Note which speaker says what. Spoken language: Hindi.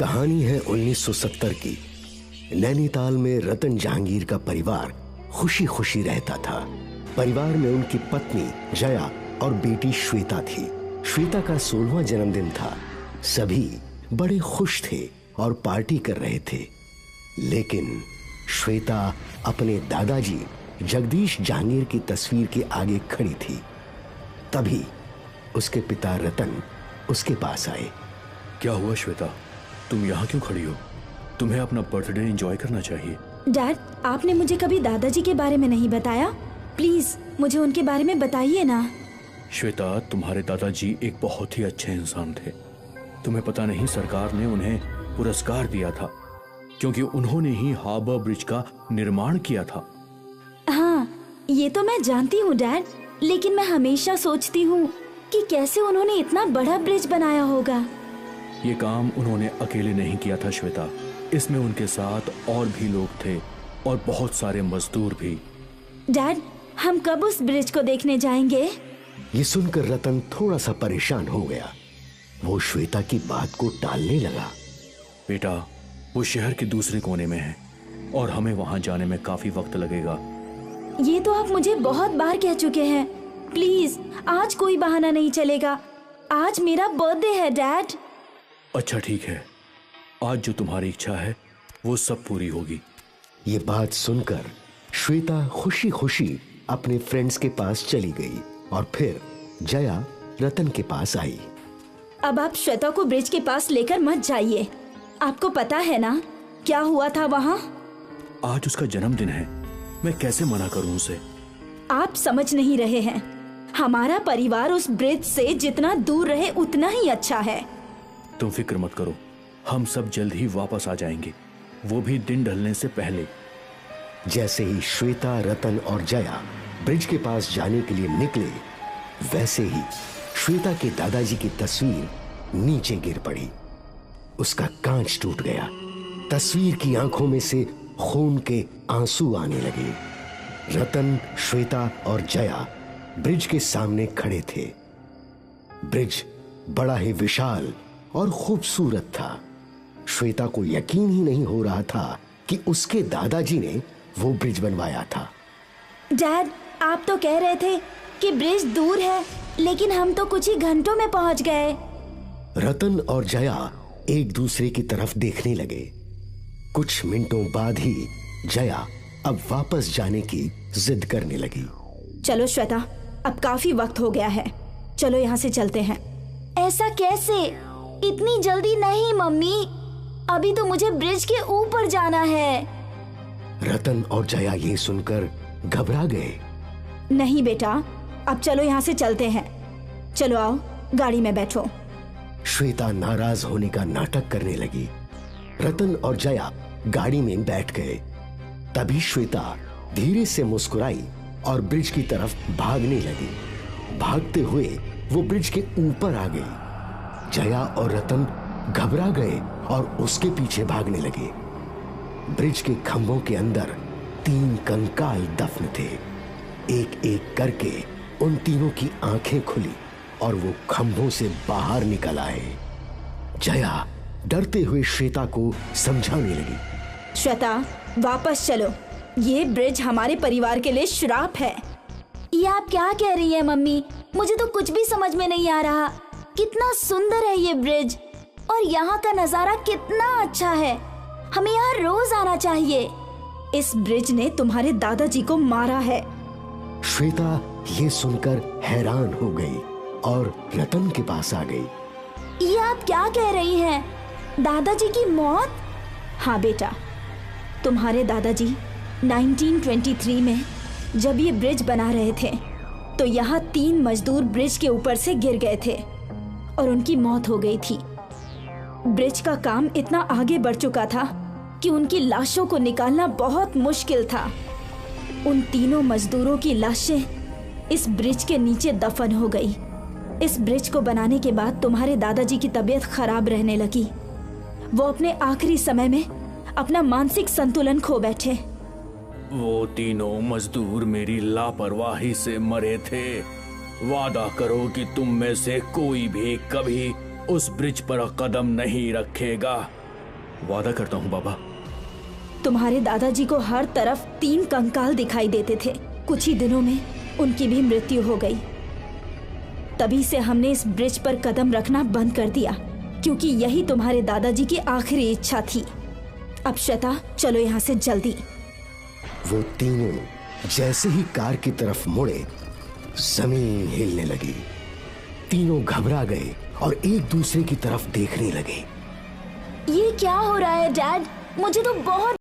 Speaker 1: कहानी है 1970 की। नैनीताल में रतन जहांगीर का परिवार खुशी खुशी रहता था। परिवार में उनकी पत्नी जया और बेटी श्वेता थी। श्वेता का 16वां जन्मदिन था। सभी बड़े खुश थे और पार्टी कर रहे थे, लेकिन श्वेता अपने दादाजी जगदीश जहांगीर की तस्वीर के आगे खड़ी थी। तभी उसके पिता रतन उसके पास आए।
Speaker 2: क्या हुआ श्वेता, तुम यहाँ क्यों खड़ी हो? तुम्हें अपना बर्थडे एंजॉय करना चाहिए।
Speaker 3: डैड, आपने मुझे कभी दादाजी के बारे में नहीं बताया। प्लीज मुझे उनके बारे में बताइए ना।
Speaker 2: श्वेता, तुम्हारे दादाजी एक बहुत ही अच्छे इंसान थे। तुम्हें पता नहीं, सरकार ने उन्हें पुरस्कार दिया था क्योंकि उन्होंने ही हार्बर ब्रिज का निर्माण किया था।
Speaker 3: हाँ, ये तो मैं जानती हूँ डैड, लेकिन मैं हमेशा सोचती हूँ कि कैसे उन्होंने इतना बड़ा ब्रिज बनाया होगा।
Speaker 2: ये काम उन्होंने अकेले नहीं किया था श्वेता, इसमें उनके साथ और भी लोग थे और बहुत सारे मजदूर भी।
Speaker 3: डैड, हम कब उस ब्रिज को देखने जाएंगे?
Speaker 1: ये सुनकर रतन थोड़ा सा परेशान हो गया। वो श्वेता की बात को टालने लगा।
Speaker 2: बेटा, वो शहर के दूसरे कोने में है और हमें वहां जाने में काफी वक्त लगेगा।
Speaker 3: ये तो आप मुझे बहुत बार कह चुके हैं। प्लीज आज कोई बहाना नहीं चलेगा। आज मेरा बर्थडे है डैड।
Speaker 2: अच्छा ठीक है, आज जो तुम्हारी इच्छा है वो सब पूरी होगी।
Speaker 1: ये बात सुनकर श्वेता खुशी खुशी अपने फ्रेंड्स के पास चली गई और फिर जया रतन के पास आई।
Speaker 3: अब आप श्वेता को ब्रिज के पास लेकर मत जाइए। आपको पता है ना क्या हुआ था वहाँ?
Speaker 2: आज उसका जन्मदिन है, मैं कैसे मना करूं उसे?
Speaker 3: आप समझ नहीं रहे हैं। हमारा परिवार उस ब्रिज से जितना दूर रहे उतना ही अच्छा है।
Speaker 2: तुम फिक्र मत करो, हम सब जल्द ही वापस आ जाएंगे, वो भी दिन ढलने से पहले।
Speaker 1: जैसे ही श्वेता, रतन और जया ब्रिज के पास जाने के लिए निकले, वैसे ही श्वेता के दादाजी की तस्वीर नीचे गिर पड़ी। उसका कांच टूट गया। तस्वीर की आंखों में से खून के आंसू आने लगे। रतन, श्वेता और जया ब्रिज के सामने खड़े थे। ब्रिज बड़ा ही विशाल और खूबसूरत था। श्वेता को यकीन ही नहीं हो रहा था कि उसके दादाजी ने वो ब्रिज बनवाया था।
Speaker 3: डैड, आप तो कह रहे थे कि ब्रिज दूर है, लेकिन हम तो कुछ ही घंटों में पहुंच गए।
Speaker 1: रतन और जया एक दूसरे की तरफ देखने लगे। कुछ मिनटों बाद ही जया अब वापस जाने की जिद करने लगी।
Speaker 3: चलो श्वेता, अब काफी वक्त हो गया है, चलो यहाँ से चलते हैं। ऐसा कैसे? इतनी जल्दी नहीं मम्मी, अभी तो मुझे ब्रिज के ऊपर जाना है।
Speaker 1: रतन और जया ये सुनकर घबरा गए।
Speaker 3: नहीं बेटा, अब चलो यहाँ से चलते हैं। चलो आओ, गाड़ी में बैठो।
Speaker 1: श्वेता नाराज होने का नाटक करने लगी। रतन और जया गाड़ी में बैठ गए। तभी श्वेता धीरे से मुस्कुराई और ब्रिज की तरफ भागने लगी। भागते हुए वो ब्रिज के ऊपर आ गई। जया और रतन घबरा गए और उसके पीछे भागने लगे। ब्रिज के खंभों के अंदर 3 कंकाल दफन थे। एक एक करके उन तीनों की आंखें खुली और वो खंभों से बाहर निकल आए। जया डरते हुए श्वेता को समझाने लगी।
Speaker 3: श्वेता, वापस चलो, ये ब्रिज हमारे परिवार के लिए श्राप है। ये आप क्या कह रही है मम्मी? मुझे तो कुछ भी समझ में नहीं आ रहा। कितना सुंदर है ये ब्रिज और यहाँ का नजारा कितना अच्छा है। हमें यहाँ रोज आना चाहिए। इस ब्रिज ने तुम्हारे दादाजी को मारा है।
Speaker 1: श्वेता ये सुनकर हैरान हो गई और रतन के पास आ गई।
Speaker 3: ये आप क्या कह रही हैं? दादाजी की मौत? हाँ बेटा, तुम्हारे दादाजी 1923 में जब ये ब्रिज बना रहे थे तो यहाँ 3 मजदूर ब्रिज के ऊपर से गिर गए थे और उनकी मौत हो गई थी। ब्रिज का काम इतना आगे बढ़ चुका था कि उनकी लाशों को निकालना बहुत मुश्किल था। उन तीनों मजदूरों की लाशें इस ब्रिज के नीचे दफन हो गई। इस ब्रिज को बनाने के बाद तुम्हारे दादाजी की तबीयत खराब रहने लगी। वो अपने आखिरी समय में अपना मानसिक संतुलन खो बैठे।
Speaker 2: वो तीनों मजदूर मेरी लापरवाही से मरे थे। वादा करो कि तुम में से कोई भी कभी उस ब्रिज पर कदम नहीं रखेगा। वादा करता हूँ बाबा।
Speaker 3: तुम्हारे दादाजी को हर तरफ 3 कंकाल दिखाई देते थे। कुछ ही दिनों में उनकी भी मृत्यु हो गई। तभी से हमने इस ब्रिज पर कदम रखना बंद कर दिया, क्योंकि यही तुम्हारे दादाजी की आखिरी इच्छा थी। अब श्वेता, चलो यहाँ से जल्दी।
Speaker 1: वो तीनों जैसे ही कार की तरफ मुड़े, जमीन हिलने लगी। तीनों घबरा गए और एक दूसरे की तरफ देखने लगे।
Speaker 3: ये क्या हो रहा है डैड? मुझे तो बहुत